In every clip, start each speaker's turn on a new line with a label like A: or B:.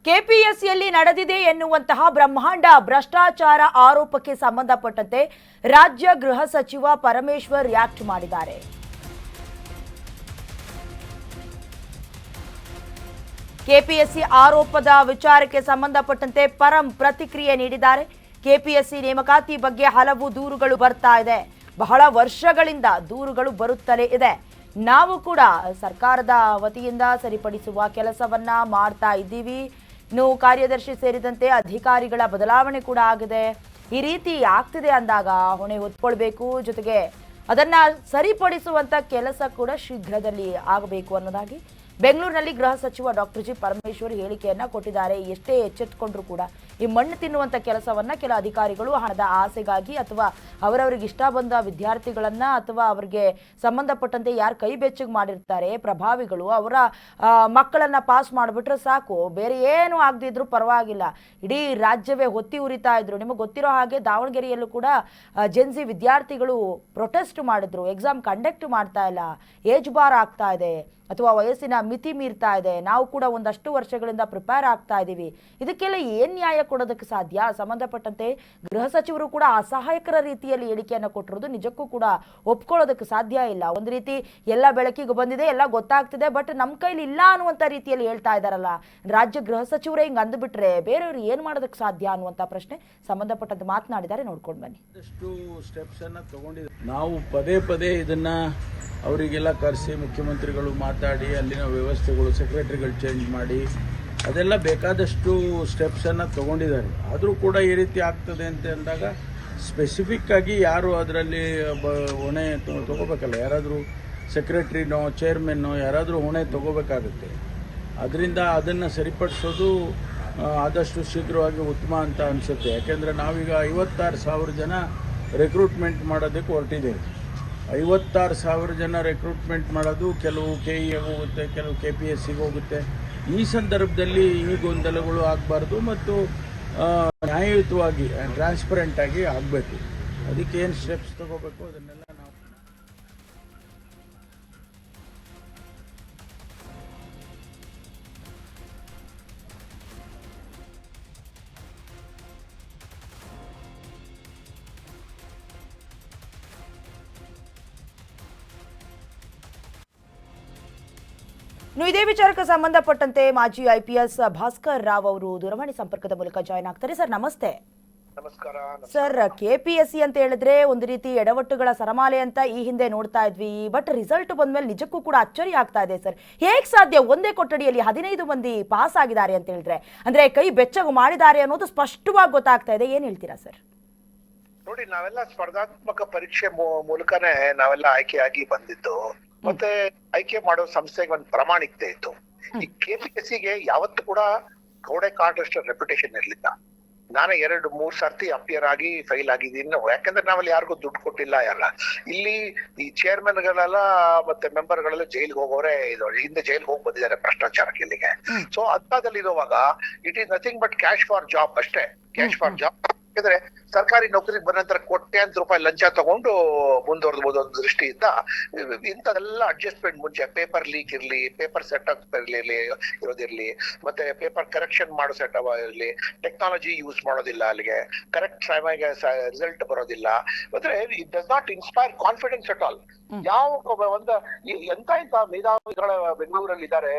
A: ಕೆಪಿಎಸ್ಸಿಯಲ್ಲಿ ನಡೆದಿದೆ ಎನ್ನುವಂತಹ ಬ್ರಹ್ಮಾಂಡ ಭ್ರಷ್ಟಾಚಾರ ಆರೋಪಕ್ಕೆ ಸಂಬಂಧಪಟ್ಟಂತೆ ರಾಜ್ಯ ಗೃಹ ಸಚಿವ ಪರಮೇಶ್ವರ್ ರಿಯಾಕ್ಟ್ ಮಾಡಿದ್ದಾರೆ. ಕೆಪಿಎಸ್ಸಿ ಆರೋಪದ ವಿಚಾರಕ್ಕೆ ಸಂಬಂಧಪಟ್ಟಂತೆ ಪರಂ ಪ್ರತಿಕ್ರಿಯೆ ನೀಡಿದ್ದಾರೆ. ಕೆಪಿಎಸ್ಸಿ ನೇಮಕಾತಿ ಬಗ್ಗೆ ಹಲವು ದೂರುಗಳು ಬರ್ತಾ ಇದೆ. ಬಹಳ ವರ್ಷಗಳಿಂದ ದೂರುಗಳು ಬರುತ್ತಲೇ ಇದೆ. ನಾವು ಕೂಡ ಸರ್ಕಾರದ ವತಿಯಿಂದ ಸರಿಪಡಿಸುವ ಕೆಲಸವನ್ನ ಮಾಡ್ತಾ ಇದ್ದೀವಿ. ಇನ್ನು ಕಾರ್ಯದರ್ಶಿ ಸೇರಿದಂತೆ ಅಧಿಕಾರಿಗಳ ಬದಲಾವಣೆ ಕೂಡ ಆಗಿದೆ. ಈ ರೀತಿ ಆಗ್ತಿದೆ ಅಂದಾಗ ಹೊಣೆ ಹೊತ್ಕೊಳ್ಬೇಕು, ಜೊತೆಗೆ ಅದನ್ನ ಸರಿಪಡಿಸುವಂತ ಕೆಲಸ ಕೂಡ ಶೀಘ್ರದಲ್ಲಿ ಆಗಬೇಕು ಅನ್ನೋದಾಗಿ ಬೆಂಗಳೂರಿನಲ್ಲಿ ಗೃಹ ಸಚಿವ ಡಾಕ್ಟರ್ ಜಿ ಪರಮೇಶ್ವರ್ ಹೇಳಿಕೆಯನ್ನ ಕೊಟ್ಟಿದ್ದಾರೆ. ಎಷ್ಟೇ ಎಚ್ಚೆತ್ತುಕೊಂಡ್ರು ಕೂಡ ಈ ಮಣ್ಣು ತಿನ್ನುವಂತ ಕೆಲಸವನ್ನ ಕೆಲ ಅಧಿಕಾರಿಗಳು ಹಣದ ಆಸೆಗಾಗಿ ಅಥವಾ ಅವರವರಿಗೆ ಇಷ್ಟ ಬಂದ ವಿದ್ಯಾರ್ಥಿಗಳನ್ನ ಅಥವಾ ಅವರಿಗೆ ಸಂಬಂಧಪಟ್ಟಂತೆ ಯಾರು ಕೈ ಬೆಚ್ಚಗೆ ಮಾಡಿರ್ತಾರೆ ಪ್ರಭಾವಿಗಳು ಅವರ ಮಕ್ಕಳನ್ನ ಪಾಸ್ ಮಾಡಿಬಿಟ್ರೆ ಸಾಕು, ಬೇರೆ ಏನು ಆಗದಿದ್ರು ಪರವಾಗಿಲ್ಲ, ಇಡೀ ರಾಜ್ಯವೇ ಹೊತ್ತಿ ಉರಿತಾ ಇದ್ರು. ನಿಮಗೆ ಗೊತ್ತಿರೋ ಹಾಗೆ ದಾವಣಗೆರೆಯಲ್ಲೂ ಕೂಡ ಜೆನ್ಸಿ ವಿದ್ಯಾರ್ಥಿಗಳು ಪ್ರೊಟೆಸ್ಟ್ ಮಾಡಿದ್ರು. ಎಕ್ಸಾಮ್ ಕಂಡಕ್ಟ್ ಮಾಡ್ತಾ ಇಲ್ಲ, ಏಜ್ ಬಾರ್ ಆಗ್ತಾ ಇದೆ ಅಥವಾ ವಯಸ್ಸಿನ ಮಿತಿ ಮೀರ್ತಾ ಇದೆ, ನಾವು ಕೂಡ ಒಂದಷ್ಟು ವರ್ಷಗಳಿಂದ ಪ್ರಿಪೇರ್ ಆಗ್ತಾ ಇದ್ದೀವಿ, ಇದಕ್ಕೆಲ್ಲ ಏನ್ ನ್ಯಾಯ ಕೊಡೋದಕ್ಕೆ ಸಾಧ್ಯ? ಸಂಬಂಧಪಟ್ಟಂತೆ ಗೃಹ ಸಚಿವರು ಕೂಡ ಅಸಹಾಯಕರ ರೀತಿಯಲ್ಲಿ ಹೇಳಿಕೆಯನ್ನು ಕೊಟ್ಟಿರೋದು ನಿಜಕ್ಕೂ ಕೂಡ ಒಪ್ಕೊಳ್ಳೋದಕ್ಕೆ ಸಾಧ್ಯ ಇಲ್ಲ. ಒಂದು ರೀತಿ ಎಲ್ಲ ಬೆಳಕಿಗೆ ಬಂದಿದೆ, ಎಲ್ಲ ಗೊತ್ತಾಗ್ತಿದೆ, ಬಟ್ ನಮ್ಮ ಕೈಲಿ ಇಲ್ಲ ಅನ್ನುವಂಥ ರೀತಿಯಲ್ಲಿ ಹೇಳ್ತಾ ಇದ್ದಾರಲ್ಲ. ರಾಜ್ಯ ಗೃಹ ಸಚಿವರೇ ಹಿಂಗೆ ಅಂದುಬಿಟ್ರೆ ಬೇರೆಯವರು ಏನು ಮಾಡೋದಕ್ಕೆ ಸಾಧ್ಯ ಅನ್ನುವಂಥ ಪ್ರಶ್ನೆ ಸಂಬಂಧಪಟ್ಟಂತೆ ಮಾತನಾಡಿದ್ದಾರೆ. ನೋಡ್ಕೊಂಡು ಬನ್ನಿ.
B: ಸ್ಟೆಪ್ಸ್ ಅನ್ನ ತಗೊಂಡಿದ್ದಾರೆ. ನಾವು ಪದೇ ಪದೇ ಇದನ್ನ ಅವರಿಗೆಲ್ಲ ಕರೆಸಿ ಮುಖ್ಯಮಂತ್ರಿಗಳು ಮಾತಾಡಿ ಅಲ್ಲಿನ ವ್ಯವಸ್ಥೆಗಳು ಸೆಕ್ರೆಟರಿಗಳು ಚೇಂಜ್ ಮಾಡಿ ಅದೆಲ್ಲ ಬೇಕಾದಷ್ಟು ಸ್ಟೆಪ್ಸನ್ನು ತಗೊಂಡಿದ್ದಾರೆ. ಆದರೂ ಕೂಡ ಈ ರೀತಿ ಆಗ್ತದೆ ಅಂತ ಅಂದಾಗ ಸ್ಪೆಸಿಫಿಕ್ ಆಗಿ ಯಾರು ಅದರಲ್ಲಿ ಹೊಣೆ ತಗೋಬೇಕಲ್ಲ, ಯಾರಾದರೂ ಸೆಕ್ರೆಟ್ರಿನೋ ಚೇರ್ಮನ್ನೋ ಯಾರಾದರೂ ಹೊಣೆ ತಗೋಬೇಕಾಗುತ್ತೆ. ಅದರಿಂದ ಅದನ್ನು ಸರಿಪಡಿಸೋದು ಆದಷ್ಟು ಶೀಘ್ರವಾಗಿ ಉತ್ತಮ ಅಂತ ಅನಿಸುತ್ತೆ. ಯಾಕೆಂದರೆ ನಾವೀಗ 56,000 ಜನ ರೆಕ್ರೂಟ್ಮೆಂಟ್ ಮಾಡೋದಕ್ಕೆ ಹೊರಟಿದ್ದೇವೆ. 56,000 ಜನ ರೆಕ್ರೂಟ್ಮೆಂಟ್ ಮಾಡೋದು ಕೆಲವು KEಗೆ ಹೋಗುತ್ತೆ, ಕೆಲವು KPSCಗೆ ಹೋಗುತ್ತೆ. ಈ ಸಂದರ್ಭದಲ್ಲಿ ಈ ಗೊಂದಲಗಳು ಆಗಬಾರ್ದು ಮತ್ತು ನ್ಯಾಯಯುತವಾಗಿ ಟ್ರಾನ್ಸ್ಪರೆಂಟ್ ಆಗಿ ಆಗಬೇಕು. ಅದಕ್ಕೆ ಏನು ಸ್ಟೆಪ್ಸ್ ತಗೋಬೇಕು ಅದನ್ನೆಲ್ಲ ನಾವು
A: ಇದೇ ವಿಚಾರಕ್ಕೆ ಸಂಬಂಧಪಟ್ಟಂತೆ ಮಾಜಿ IPS ಭಾಸ್ಕರ್ ರಾವ್ ಅವರು ದೂರವಾಣಿ ಸಂಪರ್ಕದ ಮೂಲಕ ಜಾಯ್ನ್ ಆಗ್ತಾರೆ. ಸರ್ ನಮಸ್ತೆ.
C: ನಮಸ್ಕಾರ
A: ಸರ್, KPSC ಅಂತ ಹೇಳಿದ್ರೆ ಒಂದು ರೀತಿ ಎಡವಟ್ಟುಗಳ ಸರಮಾಲೆ ಅಂತ ಈ ಹಿಂದೆ ನೋಡ್ತಾ ಇದ್ವಿ, ಬಟ್ ರಿಸಲ್ಟ್ ಬಂದ್ಮೇಲೆ ನಿಜಕ್ಕೂ ಕೂಡ ಅಚ್ಚರಿ ಆಗ್ತಾ ಇದೆ. ಸರ್, ಹೇಗ್ ಸಾಧ್ಯ ಒಂದೇ ಕೊಠಡಿಯಲ್ಲಿ 15 ಮಂದಿ ಪಾಸ್ ಆಗಿದ್ದಾರೆ ಅಂತ ಹೇಳಿದ್ರೆ, ಅಂದ್ರೆ ಕೈ ಬೆಚ್ಚಗು ಮಾಡಿದ್ದಾರೆ ಅನ್ನೋದು ಸ್ಪಷ್ಟವಾಗಿ ಗೊತ್ತಾಗ್ತಾ ಇದೆ. ಏನ್ ಹೇಳ್ತೀರಾ ಸರ್?
C: ನೋಡಿ, ನಾವೆಲ್ಲ ಸ್ಪರ್ಧಾತ್ಮಕ ಪರೀಕ್ಷೆ ಮೂಲಕನೇ ನಾವೆಲ್ಲ ಆಯ್ಕೆಯಾಗಿ ಬಂದಿದ್ದು. ಮತ್ತೆ ಆಯ್ಕೆ ಮಾಡೋ ಸಂಸ್ಥೆಗೆ ಒಂದು ಪ್ರಾಮಾಣಿಕತೆ ಇತ್ತು. ಈ KPSCಗೆ ಯಾವತ್ತು ಕೂಡ ಗೋಡೆ ಕಾಟಷ್ಟು ರೆಪ್ಯುಟೇಷನ್ ಇರ್ಲಿಲ್ಲ. ನಾನೇ 2-3 ಸರ್ತಿ ಅಪಿಯರ್ ಆಗಿ ಫೈಲ್ ಆಗಿದ್ದೀನಿ. ಯಾಕಂದ್ರೆ ನಾವಲ್ಲಿ ಯಾರಿಗೂ ದುಡ್ಡು ಕೊಟ್ಟಿಲ್ಲ. ಎಲ್ಲ ಇಲ್ಲಿ ಈ ಚೇರ್ಮನ್ ಗಳೆಲ್ಲ ಮತ್ತೆ ಮೆಂಬರ್ ಗಳೆಲ್ಲ ಜೈಲ್ಗೆ ಹೋಗೋರೆ ಹಿಂದೆ ಜೈಲ್ಗೆ ಹೋಗಿ ಬಂದಿದ್ದಾರೆ ಭ್ರಷ್ಟಾಚಾರಕ್ಕೆ ಇಲ್ಲಿಗೆ. ಸೊ ಅಂಥದ್ದಲ್ಲಿ ಇರುವಾಗ it is nothing but cash for job ಅಷ್ಟೇ. ಕ್ಯಾಶ್ ಫಾರ್ ಜಾಬ್ ಯಾಕಂದ್ರೆ ಸರ್ಕಾರಿ ನೌಕರಿಗೆ ಬಂದ ನಂತರ ಕೋಟ್ಯಾಂತರ ರೂಪಾಯಿ ಲಂಚ ತಗೊಂಡು ಮುಂದುವರೆದಬಹುದು ಅನ್ನೋ ದೃಷ್ಟಿಯಿಂದ ಇಂಥದೆಲ್ಲ ಅಡ್ಜಸ್ಟ್ಮೆಂಟ್ ಮುಂಚೆ ಪೇಪರ್ ಲೀಕ್ ಇರ್ಲಿ, ಪೇಪರ್ ಸೆಟ್ ಇರೋದಿರ್ಲಿ, ಮತ್ತೆ ಪೇಪರ್ ಕರೆಕ್ಷನ್ ಮಾಡೋ ಸೆಟ್ ಇರ್ಲಿ, ಟೆಕ್ನಾಲಜಿ ಯೂಸ್ ಮಾಡೋದಿಲ್ಲ, ಅಲ್ಲಿಗೆ ಕರೆಕ್ಟ್ ಟೈಮಿಗೆ ರಿಸಲ್ಟ್ ಬರೋದಿಲ್ಲ. ಅಂದ್ರೆ it does not inspire confidence at all. ಯಾವ ಒಂದು ಎಂತ ಮೇಧಾವಿಗಳ ಬೆಂಗಳೂರಲ್ಲಿ ಇದ್ದಾರೆ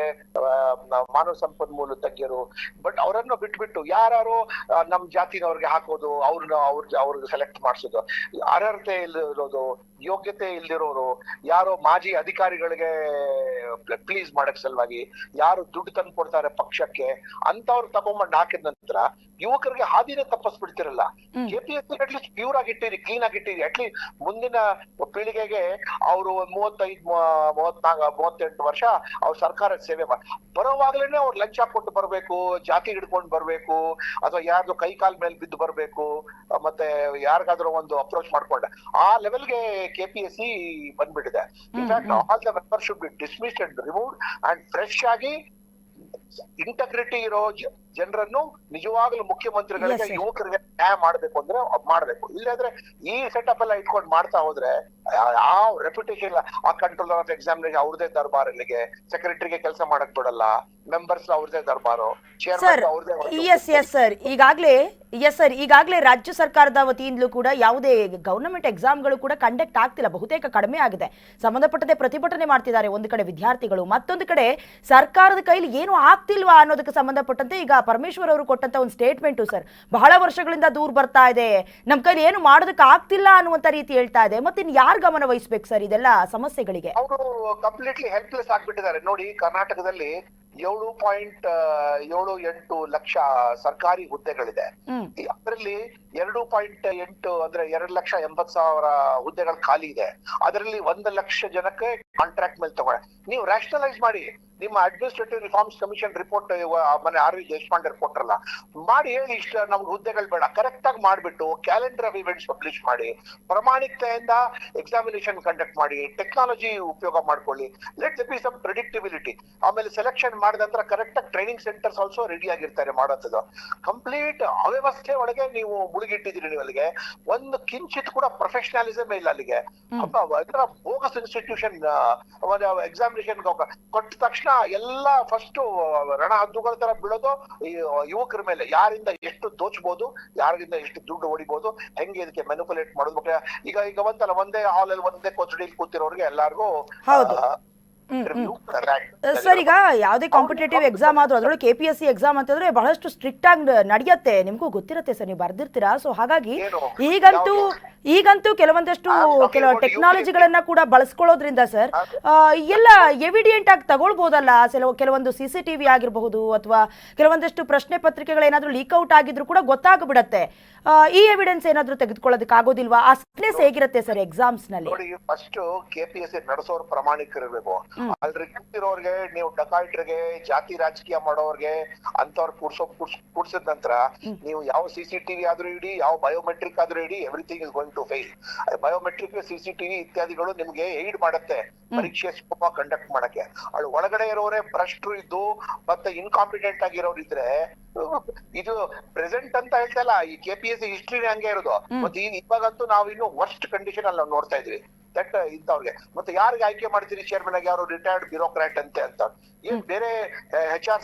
C: ಮಾನವ ಸಂಪನ್ಮೂಲ ತಜ್ಞರು, ಬಟ್ ಅವರನ್ನು ಬಿಟ್ಬಿಟ್ಟು ಯಾರು ನಮ್ ಜಾತಿನವ್ರಿಗೆ ಹಾಕೋದು, ಅವ್ರಿಗೆ ಸೆಲೆಕ್ಟ್ ಮಾಡಿಸೋದು, ಅರ್ಹತೆ ಇಲ್ಲಿರೋದು, ಯೋಗ್ಯತೆ ಇಲ್ದಿರೋರು, ಯಾರೋ ಮಾಜಿ ಅಧಿಕಾರಿಗಳಿಗೆ ಪ್ಲೀಸ್ ಮಾಡಕ್ ಸಲುವಾಗಿ ಯಾರು ದುಡ್ಡು ತಂದು ಕೊಡ್ತಾರೆ ಪಕ್ಷಕ್ಕೆ, ಅಂತವ್ರು ತಗೊಂಬಂಡ್ ಹಾಕಿದ ನಂತರ ಯುವಕರಿಗೆ ಹಾದಿನೇ ತಪ್ಪಿಸ್ಬಿಡ್ತಿರಲ್ಲ. KPSC ಅಟ್ಲೀಸ್ಟ್ ಪ್ಯೂರ್ ಆಗಿಟ್ಟಿರಿ, ಕ್ಲೀನ್ ಆಗಿಟ್ಟಿರಿ. ಅಟ್ಲೀಸ್ಟ್ ಮುಂದಿನ ಪೀಳಿಗೆಗೆ ಅವರು 35-38 ವರ್ಷ ಅವ್ರ ಸರ್ಕಾರದ ಸೇವೆ ಬರೋವಾಗ್ಲೇನೆ ಅವ್ರು ಲಂಚ ಕೊಟ್ಟು ಬರ್ಬೇಕು, ಜಾತಿ ಹಿಡ್ಕೊಂಡು ಬರ್ಬೇಕು, ಅಥವಾ ಯಾರ್ದು ಕೈ ಕಾಲ್ ಮೇಲೆ ಬಿದ್ದು ಬರ್ಬೇಕು, ಮತ್ತೆ ಯಾರಿಗಾದ್ರೂ ಒಂದು ಅಪ್ರೋಚ್ ಮಾಡ್ಕೊಂಡೆ ಆ ಲೆವೆಲ್ಗೆ KPSC ಬಂದ್ಬಿಟ್ಟಿದೆ. In fact all the members should be dismissed and removed and fresh ಆಗಿ ಇಂಟಗ್ರಿಟಿ ಇರೋ ಜನರನ್ನು ನಿಜವಾಗ್ಲೂ ಮುಖ್ಯಮಂತ್ರಿಗಳಿಗೆ
A: Yes, sir.
C: ಯುವಕರಿಗೆ ನ್ಯಾಯ ಮಾಡ್ಬೇಕು ಅಂದ್ರೆ ಮಾಡ್ಬೇಕು. ಇಲ್ಲಾಂದ್ರೆ ಈ ಸೆಟಪ್ ಎಲ್ಲ ಇಟ್ಕೊಂಡು ಮಾಡ್ತಾ ಹೋದ್ರೆ ಯಾವ ರೆಪ್ಯುಟೇಷನ್ ಇಲ್ಲ. ಆ ಕಂಟ್ರೋಲರ್ ಆಫ್ ಎಕ್ಸಾಮಿನೇಷನ್ ಅವ್ರದೇ ದರ್ಬಾರ್, ಇಲ್ಲಿಗೆ ಸೆಕ್ರೆಟರಿಗೆ ಕೆಲಸ ಮಾಡಕ್ ಬಿಡಲ್ಲ, ಮೆಂಬರ್ಸ್ ಅವ್ರದೇ ದರ್ಬಾರು,
A: ಸರ್
C: ಚೇರ್ಮನ್ ಅವ್ರದೇ.
A: ಎಸ್ ಸರ್ ಈಗಾಗಲೇ ರಾಜ್ಯ ಸರ್ಕಾರದ ವತಿಯಿಂದಲೂ ಕೂಡ ಯಾವುದೇ ಗವರ್ನಮೆಂಟ್ ಎಕ್ಸಾಮ್ಗಳು ಕೂಡ ಕಂಡಕ್ಟ್ ಆಗ್ತಿಲ್ಲ, ಬಹುತೇಕ ಕಡಿಮೆ ಆಗಿದೆ. ಸಂಬಂಧಪಟ್ಟಂತೆ ಪ್ರತಿಭಟನೆ ಮಾಡ್ತಿದ್ದಾರೆ ಒಂದು ಕಡೆ ವಿದ್ಯಾರ್ಥಿಗಳು, ಮತ್ತೊಂದು ಕಡೆ ಸರ್ಕಾರದ ಕೈಲಿ ಏನು ಆಗ್ತಿಲ್ವಾ ಅನ್ನೋದಕ್ಕೆ ಸಂಬಂಧಪಟ್ಟಂತೆ ಈಗ ಪರಮೇಶ್ವರ್ ಅವರು ಕೊಟ್ಟಂತ ಒಂದು ಸ್ಟೇಟ್ಮೆಂಟು ಸರ್, ಬಹಳ ವರ್ಷಗಳಿಂದ ದೂರ ಬರ್ತಾ ಇದೆ, ನಮ್ಮ ಕೈಲಿ ಏನು ಮಾಡೋದಕ್ಕೆ ಆಗ್ತಿಲ್ಲ ಅನ್ನುವಂತ ರೀತಿ ಹೇಳ್ತಾ ಇದೆ. ಮತ್ತೆ ಇನ್ನು ಯಾರು ಗಮನ ವಹಿಸ್ಬೇಕು ಸರ್ ಇದೆಲ್ಲ ಸಮಸ್ಯೆಗಳಿಗೆ?
C: ಅವರು ಕಂಪ್ಲೀಟ್ಲಿ ಹೆಲ್ಪ್ಲೆಸ್ ಆಗ್ಬಿಟ್ಟಿದ್ದಾರೆ. ನೋಡಿ, ಕರ್ನಾಟಕದಲ್ಲಿ 7.78 ಲಕ್ಷ ಸರ್ಕಾರಿ ಹುದ್ದೆಗಳಿದೆ. ಅದರಲ್ಲಿ 2.8 ಅಂದ್ರೆ 2,80,000 ಹುದ್ದೆಗಳು ಖಾಲಿ ಇದೆ. ಅದರಲ್ಲಿ 1 ಲಕ್ಷ ಜನಕ್ಕೆ ಕಾಂಟ್ರಾಕ್ಟ್ ಮೇಲೆ ತಗೊಂಡೆ. ನೀವು ರ್ಯಾಷನಲೈಸ್ ಮಾಡಿ, ನಿಮ್ಮ ಅಡ್ಮಿನಿಸ್ಟ್ರೇಟಿವ್ ರಿಫಾರ್ಮ್ಸ್ ಕಮಿಷನ್ ರಿಪೋರ್ಟ್ ಮನೆ ಆರ್ ವಿ ದೇಶಪಾಂಡೆ ರಿಪೋರ್ಟ್ ಅಲ್ಲ ಮಾಡಿ ಹೇಳಿ, ಇಷ್ಟ ನಮ್ಗೆ ಹುದ್ದೆಗಳು ಬೇಡ, ಕರೆಕ್ಟ್ ಆಗಿ ಮಾಡ್ಬಿಟ್ಟು ಕ್ಯಾಲೆಂಡರ್ ಆಫ್ ಇವೆಂಟ್ಸ್ ಪಬ್ಲಿಷ್ ಮಾಡಿ, ಪ್ರಾಮಾಣಿಕತೆಯಿಂದ ಎಕ್ಸಾಮಿನೇಷನ್ ಕಂಡಕ್ಟ್ ಮಾಡಿ, ಟೆಕ್ನಾಲಜಿ ಉಪಯೋಗ ಮಾಡ್ಕೊಳ್ಳಿ, ಲೆಟ್ ಬಿ ಸಮ್ ಪ್ರೆಡಿಕ್ಟಿಬಿಲಿಟಿ. ಆಮೇಲೆ ಸೆಲೆಕ್ಷನ್ ಮಾಡಿದ ನಂತರ ಕರೆಕ್ಟ್ ಆಗಿ ಟ್ರೈನಿಂಗ್ ಸೆಂಟರ್ಸ್ ಆಲ್ಸೋ ರೆಡಿ ಆಗಿರ್ತಾರೆ ಮಾಡೋದು. ಕಂಪ್ಲೀಟ್ ಅವ್ಯವಸ್ಥೆ ಒಳಗೆ ನೀವು ಮುಳುಗಿಟ್ಟಿದ್ದೀರಿ. ನೀವು ಅಲ್ಲಿಗೆ ಒಂದು ಕಿಂಚಿತ್ ಕೂಡ ಪ್ರೊಫೆಷನಲಿಸಮ್ ಇಲ್ಲ ಅಲ್ಲಿಗೆ. ಬೋಗಸ್ ಇನ್ಸ್ಟಿಟ್ಯೂಷನ್ ಎಕ್ಸಾಮಿನೇಷನ್ ಕೊಟ್ಟ ತಕ್ಷಣ ಎಲ್ಲ ಫಸ್ಟ್ ರಣ ಹದ್ದುಗಳ ತರ ಬೀಳೋದು ಯುವಕರ ಮೇಲೆ. ಯಾರಿಂದ ಎಷ್ಟು ದೋಚಬಹುದು, ಯಾರಿಂದ ಎಷ್ಟು ದುಡ್ಡು ಹೊಡಿಬಹುದು, ಹೆಂಗೆ ಇದಕ್ಕೆ ಮ್ಯಾನಿಪುಲೇಟ್ ಮಾಡೋದು. ಈಗ ಒಂದೇ ಹಾಲ್ ಅಲ್ಲಿ ಒಂದೇ ಕೊಠಡಿಯಲ್ಲಿ ಕೂತಿರೋರಿಗೆ ಎಲ್ಲಾರ್ಗೂ
A: ಸರ್, ಈಗ ಯಾವುದೇ ಕಾಂಪಿಟೇಟಿವ್ ಎಕ್ಸಾಮ್ ಆದ್ರೂ ಅದರೊಳಗೆ KPSC ಎಕ್ಸಾಮ್ ಅಂತಂದ್ರೆ ಬಹಳಷ್ಟು ಸ್ಟ್ರಿಕ್ಟ್ ಆಗಿ ನಡೆಯುತ್ತೆ, ನಿಮ್ಗೂ ಗೊತ್ತಿರುತ್ತೆ ಸರ್, ನೀವು ಬರ್ದಿರ್ತೀರಾ. ಸೊ ಹಾಗಾಗಿ ಈಗಂತೂ ಕೆಲವೊಂದಷ್ಟು ಟೆಕ್ನಾಲಜಿಗಳನ್ನ ಕೂಡ ಬಳಸ್ಕೊಳ್ಳೋದ್ರಿಂದ ಸರ್ ಎಲ್ಲ ಎವಿಡಿಯಂಟ್ ಆಗಿ ತಗೊಳ್ಬಹುದಲ್ಲ. ಕೆಲವೊಂದು CCTV ಆಗಿರಬಹುದು ಅಥವಾ ಕೆಲವೊಂದಷ್ಟು ಪ್ರಶ್ನೆ ಪತ್ರಿಕೆಗಳೇನಾದ್ರೂ ಲೀಕ್ ಔಟ್ ಆಗಿದ್ರು ಕೂಡ ಗೊತ್ತಾಗ್ಬಿಡತ್ತೆ. ಈ ಎವಿಡೆನ್ಸ್ ಏನಾದ್ರೂ ತೆಗೆದುಕೊಳ್ಳೋದಕ್ಕೆ ಆಗೋದಿಲ್ವಾ? ಆ ಸ್ಟ್ರೆಸ್ ಹೇಗಿರುತ್ತೆ ಸರ್ ಎಕ್ಸಾಮ್ಸ್ ನಲ್ಲಿ?
C: ನೋಡಿ, ಫಸ್ಟ್ KPSC ನಡೆಸೋರು ಪ್ರಾಮಾಣಿಕರಿರ್ಬೇಕು. ಅಲ್ರಿ ಕೂತಿರೋರ್ಗೆ, ನೀವು ಡಕಾಯಿಟ್ರಿಗೆ, ಜಾತಿ ರಾಜಕೀಯ ಮಾಡೋರ್ಗೆ ಅಂತವ್ರು ಕೂಡ್ಸಿದ ನಂತರ ನೀವು ಯಾವ CCTV ಆದ್ರೂ ಇಡಿ, ಯಾವ ಬಯೋಮೆಟ್ರಿಕ್ ಆದ್ರೂ ಇಡಿ, everything is going to fail. Biometric, CCTV ಇತ್ಯಾದಿಗಳು ನಿಮ್ಗೆ ಏಡ್ ಮಾಡುತ್ತೆ ಪರೀಕ್ಷೆ ಸುಲಭ ಕಂಡಕ್ಟ್ ಮಾಡಕ್ಕೆ. ಅಲ್ಲಿ ಒಳಗಡೆ ಇರೋರೆ ಭ್ರಷ್ಟರು ಇದ್ದು ಮತ್ತೆ ಇನ್ಕಾಂಪಿಟೆಂಟ್ ಆಗಿರೋರು ಇದ್ರೆ, ಇದು ಪ್ರೆಸೆಂಟ್ ಅಂತ ಹೇಳ್ತಲ್ಲ, ಈ KPSC ಹಿಸ್ಟ್ರಿನೇ ಹಂಗೆ ಇರೋದು. ಮತ್ತೆ ಇವಾಗಂತೂ ನಾವು ಇನ್ನು ವರ್ಸ್ಟ್ ಕಂಡೀಷನ್ ಅಲ್ಲಿ ನಾವು ನೋಡ್ತಾ ಇದ್ವಿ. ದಟ್ ಇಂಥವ್ರಿಗೆ ಮತ್ತೆ ಯಾರಿಗೆ ಆಯ್ಕೆ ಮಾಡ್ತೀರಿ ಚೇರ್ಮನ್ ಆಗಿ? ಯಾರು ರಿಟೈರ್ಡ್ ಬ್ಯೂರೋಕ್ರಾಟ್ ಅಂತ ಏನ್ ಬೇರೆ HR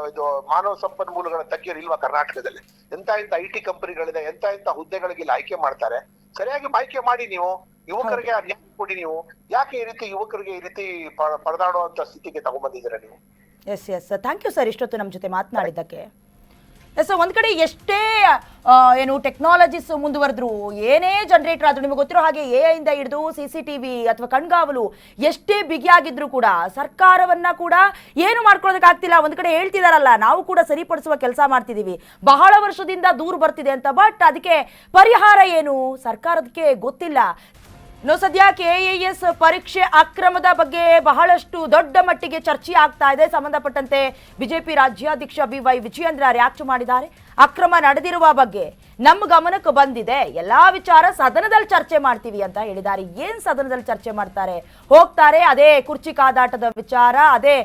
C: ಇದು ಮಾನವ ಸಂಪನ್ಮೂಲಗಳ ತಜ್ಞರು ಇಲ್ವಾ ಕರ್ನಾಟಕದಲ್ಲಿ? ಎಂತ IT ಕಂಪನಿಗಳಿದೆ, ಎಂತ ಹುದ್ದೆಗಳಿಗೆ ಆಯ್ಕೆ ಮಾಡ್ತಾರೆ. ಸರಿಯಾಗಿ ಆಯ್ಕೆ ಮಾಡಿ, ನೀವು ಯುವಕರಿಗೆ ನ್ಯಾಯ ಕೊಡಿ. ನೀವು ಯಾಕೆ ಈ ರೀತಿ ಯುವಕರಿಗೆ ಈ ರೀತಿ ಪರದಾಡುವಂತ ಸ್ಥಿತಿಗೆ ತಗೊಂಡ್ಬಂದಿದ್ದೀರಾ ನೀವು?
A: ಎಸ್ ಥ್ಯಾಂಕ್ ಯು ಸರ್, ಇಷ್ಟೊತ್ತು ನಮ್ಮ ಜೊತೆ ಮಾತನಾಡಿದ್ದಕ್ಕೆ. ಎಸ್, ಒಂದ್ ಕಡೆ ಎಷ್ಟೇ ಏನು ಟೆಕ್ನಾಲಜೀಸ್ ಮುಂದುವರೆದ್ರು, ಏನೇ ಜನರೇಟರ್ ಆದ್ರೂ, ನಿಮಗೆ ಗೊತ್ತಿರೋ ಹಾಗೆ AI ಇಂದ ಹಿಡಿದು CCTV ಅಥವಾ ಕಣ್ಗಾವಲು ಎಷ್ಟೇ ಬಿಗಿಯಾಗಿದ್ರು ಕೂಡ ಸರ್ಕಾರವನ್ನ ಕೂಡ ಏನು ಮಾಡ್ಕೊಳ್ಳೋದಕ್ಕೆ ಆಗ್ತಿಲ್ಲ. ಒಂದ್ ಕಡೆ ಹೇಳ್ತಿದಾರಲ್ಲ, ನಾವು ಕೂಡ ಸರಿಪಡಿಸುವ ಕೆಲಸ ಮಾಡ್ತಿದೀವಿ, ಬಹಳ ವರ್ಷದಿಂದ ದೂರ ಬರ್ತಿದೆ ಅಂತ. ಬಟ್ ಅದಕ್ಕೆ ಪರಿಹಾರ ಏನು ಸರ್ಕಾರದಕ್ಕೆ ಗೊತ್ತಿಲ್ಲ. ಸದ್ಯ KAS ಪರೀಕ್ಷೆ ಅಕ್ರಮದ ಬಗ್ಗೆ ಬಹಳಷ್ಟು ದೊಡ್ಡ ಮಟ್ಟಿಗೆ ಚರ್ಚೆ ಆಗ್ತಾ ಇದೆ. ಸಂಬಂಧಪಟ್ಟಂತೆ ಬಿಜೆಪಿ ರಾಜ್ಯಾಧ್ಯಕ್ಷ BY ವಿಜಯೇಂದ್ರ ರಿಯಾಕ್ಟ್ ಮಾಡಿದ್ದಾರೆ. ಅಕ್ರಮ ನಡೆದಿರುವ ಬಗ್ಗೆ ನಮ್ಮ ಗಮನಕ್ಕೆ ಬಂದಿದೆ, ಎಲ್ಲಾ ವಿಚಾರ ಸದನದಲ್ಲಿ ಚರ್ಚೆ ಮಾಡ್ತೀವಿ ಅಂತ ಹೇಳಿದ್ದಾರೆ. ಏನ್ ಸದನದಲ್ಲಿ ಚರ್ಚೆ ಮಾಡ್ತಾರೆ? ಹೋಗ್ತಾರೆ, ಅದೇ ಕುರ್ಚಿ ಕಾದಾಟದ ವಿಚಾರ, ಅದೇ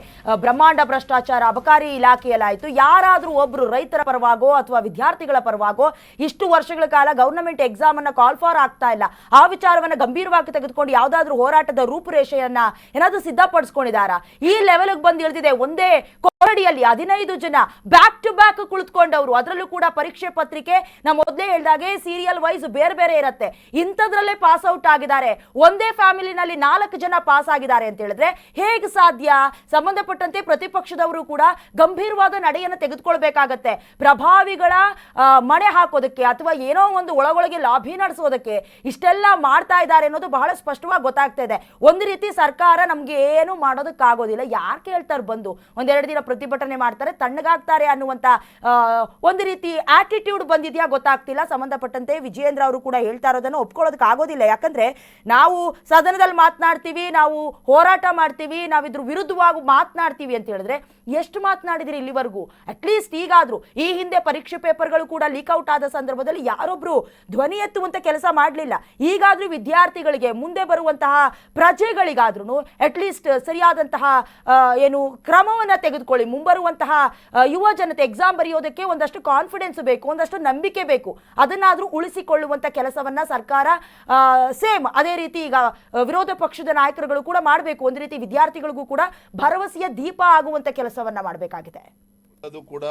A: ಬ್ರಹ್ಮಾಂಡ ಭ್ರಷ್ಟಾಚಾರ ಅಬಕಾರಿ ಇಲಾಖೆಯಲ್ಲಾಯ್ತು. ಯಾರಾದ್ರೂ ಒಬ್ರು ರೈತರ ಪರವಾಗೋ ಅಥವಾ ವಿದ್ಯಾರ್ಥಿಗಳ ಪರವಾಗೋ ಇಷ್ಟು ವರ್ಷಗಳ ಕಾಲ ಗವರ್ನಮೆಂಟ್ ಎಕ್ಸಾಮ್ ಅನ್ನ ಕಾಲ್ ಫಾರ್ ಆಗ್ತಾ ಇಲ್ಲ, ಆ ವಿಚಾರವನ್ನ ಗಂಭೀರವಾಗಿ ತೆಗೆದುಕೊಂಡು ಯಾವ್ದಾದ್ರು ಹೋರಾಟದ ರೂಪುರೇಷೆಯನ್ನ ಏನಾದ್ರೂ ಸಿದ್ಧಪಡಿಸ್ಕೊಂಡಿದಾರಾ? ಈ ಲೆವೆಲ್ಗೆ ಬಂದು ಇಳಿದಿದೆ. ಒಂದೇ ಕೊಠಡಿಯಲ್ಲಿ 15 ಜನ ಬ್ಯಾಕ್ ಟು ಬ್ಯಾಕ್ ಕುಳಿತುಕೊಂಡವರು, ಅದರಲ್ಲೂ ಕೂಡ ಪರೀಕ್ಷೆ ಪತ್ರಿಕೆ ನಮ್ಮ ಮೊದಲೇ ಹೇಳಿದಾಗೆ ಸೀರಿಯಲ್ ವೈಸ್ ಬೇರೆ ಬೇರೆ ಇರುತ್ತೆ. ಇಂಥದ್ರಲ್ಲೇ ಪಾಸ್ ಔಟ್ ಆಗಿದ್ದಾರೆ. ಒಂದೇ ಫ್ಯಾಮಿಲಿನಲ್ಲಿ 4 ಜನ ಪಾಸ್ ಆಗಿದ್ದಾರೆ ಅಂತ ಹೇಳಿದ್ರೆ ಹೇಗೆ ಸಾಧ್ಯ? ಸಂಬಂಧಪಟ್ಟಂತೆ ಪ್ರತಿಪಕ್ಷದವರು ಕೂಡ ಗಂಭೀರವಾದ ನಡೆಯನ್ನು ತೆಗೆದುಕೊಳ್ಬೇಕಾಗತ್ತೆ. ಪ್ರಭಾವಿಗಳ ಮಣೆ ಹಾಕೋದಕ್ಕೆ ಅಥವಾ ಏನೋ ಒಂದು ಒಳಗೊಳಗೆ ಲಾಭಿ ನಡೆಸೋದಕ್ಕೆ ಇಷ್ಟೆಲ್ಲ ಮಾಡ್ತಾ ಇದ್ದಾರೆ ಅನ್ನೋದು ಬಹಳ ಸ್ಪಷ್ಟವಾಗಿ ಗೊತ್ತಾಗ್ತಾ ಇದೆ. ಒಂದು ರೀತಿ ಸರ್ಕಾರ ನಮ್ಗೆ ಏನು ಮಾಡೋದಕ್ಕಾಗೋದಿಲ್ಲ. ಯಾರು ಕೇಳ್ತಾರೆ ಬಂದು? ಒಂದೆರಡು ದಿನ ಪ್ರತಿಭಟನೆ ಮಾಡ್ತಾರೆ, ತಣ್ಣಗಾಗ್ತಾರೆ ಅನ್ನುವಂತ ಒಂದು ರೀತಿ ಆಟಿಟ್ಯೂಡ್ ಬಂದಿದ್ಯಾ ಗೊತ್ತಾಗ್ತಿಲ್ಲ. ಸಂಬಂಧಪಟ್ಟಂತೆ ವಿಜಯೇಂದ್ರ ಅವರು ಕೂಡ ಹೇಳ್ತಾ ಇರೋದನ್ನು ಒಪ್ಕೊಳ್ಳೋದಕ್ಕೆ ಆಗೋದಿಲ್ಲ. ಯಾಕಂದ್ರೆ ನಾವು ಸದನದಲ್ಲಿ ಮಾತನಾಡ್ತೀವಿ, ನಾವು ಹೋರಾಟ ಮಾಡ್ತೀವಿ, ನಾವು ಇದ್ರ ವಿರುದ್ಧವಾಗಿ ಮಾತನಾಡ್ತೀವಿ ಅಂತ ಹೇಳಿದ್ರೆ ಎಷ್ಟು ಮಾತನಾಡಿದ್ರಿ ಇಲ್ಲಿವರೆಗೂ? ಅಟ್ಲೀಸ್ಟ್ ಈಗಾದ್ರೂ, ಈ ಹಿಂದೆ ಪರೀಕ್ಷೆ ಪೇಪರ್ಗಳು ಕೂಡ ಲೀಕ್ ಔಟ್ ಆದ ಸಂದರ್ಭದಲ್ಲಿ ಯಾರೊಬ್ರು ಧ್ವನಿ ಎತ್ತುವಂತ ಕೆಲಸ ಮಾಡಲಿಲ್ಲ. ಈಗಾದ್ರೂ ವಿದ್ಯಾರ್ಥಿಗಳಿಗೆ, ಮುಂದೆ ಬರುವಂತಹ ಪ್ರಜೆಗಳಿಗಾದ್ರೂ ಅಟ್ಲೀಸ್ಟ್ ಸರಿಯಾದಂತಹ ಏನು ಕ್ರಮವನ್ನ ತೆಗೆದುಕೊಳ್ಳಿ. ಇಟ್ಕೊಳ್ಳಿ, ಮುಂಬರುವಂತಹ ಯುವ ಜನತೆ ಎಕ್ಸಾಮ್ ಬರೆಯೋದಕ್ಕೆ ಒಂದಷ್ಟು ಕಾನ್ಫಿಡೆನ್ಸ್ ಬೇಕು, ಒಂದಷ್ಟು ನಂಬಿಕೆ ಬೇಕು. ಅದನ್ನಾದ್ರೂ ಉಳಿಸಿಕೊಳ್ಳುವಂತ ಕೆಲಸವನ್ನ ಸರ್ಕಾರ ಸೇಮ್ ಅದೇ ರೀತಿ ಈಗ ವಿರೋಧ ಪಕ್ಷದ ನಾಯಕರುಗಳು ಕೂಡ ಮಾಡಬೇಕು. ಒಂದು ರೀತಿ ವಿದ್ಯಾರ್ಥಿಗಳಿಗೂ ಕೂಡ ಭರವಸೆಯ ದೀಪ ಆಗುವಂತ ಕೆಲಸವನ್ನ ಮಾಡಬೇಕಾಗಿದೆ.
D: ಅದು ಕೂಡ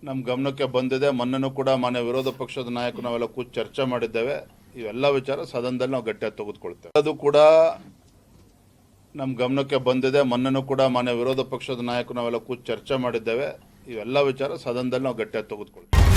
D: ನಮ್ಮ ಗಮನಕ್ಕೆ ಬಂದಿದೆ. ಮೊನ್ನೆನೂ ಕೂಡ ಮಾನ್ಯ ವಿರೋಧ ಪಕ್ಷದ ನಾಯಕರು ನಾವೆಲ್ಲ ಕೂತು ಚರ್ಚೆ ಮಾಡಿದ್ದೇವೆ. ಇವೆಲ್ಲ ವಿಚಾರ ಸದನದಲ್ಲಿ ನಾವು ಗಟ್ಟಿಯಾಗಿ ತೆಗೆದುಕೊಳ್ತೇವೆ. ಅದು ಕೂಡ ನಮ್ಮ ಗಮನಕ್ಕೆ ಬಂದಿದೆ. ಮೊನ್ನೆನೂ ಕೂಡ ಮಾನ್ಯ ವಿರೋಧ ಪಕ್ಷದ ನಾಯಕರು ನಾವೆಲ್ಲ ಕೂತು ಚರ್ಚೆ ಮಾಡಿದ್ದೇವೆ. ಇವೆಲ್ಲ ವಿಚಾರ ಸದನದಲ್ಲಿ ನಾವು ಗಟ್ಟಿಯಾಗಿ ತೆಗೆದುಕೊಳ್ತೇವೆ.